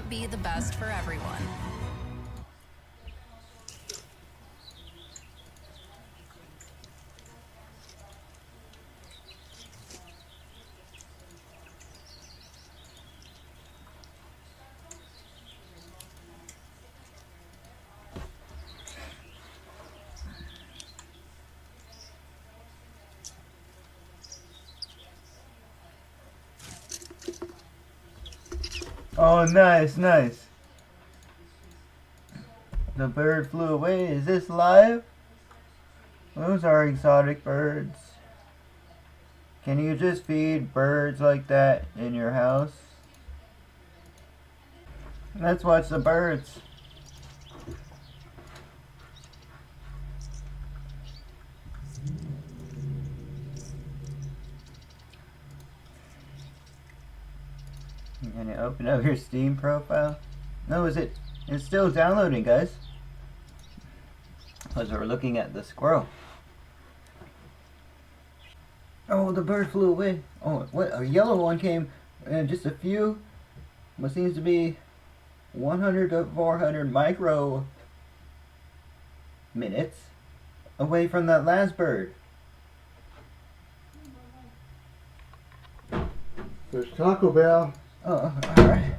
not be the best for everyone. Oh, nice, nice. The bird flew away. Is this live? Those are exotic birds. Can you just feed birds like that in your house? Let's watch the birds. Can you open up your Steam profile? No, is it? It's still downloading, guys. Because we're looking at the squirrel. Oh, the bird flew away. Oh, what? A yellow one came just a few, what seems to be 100 to 400 micro minutes away from that last bird. There's Taco Bell. Oh, alright.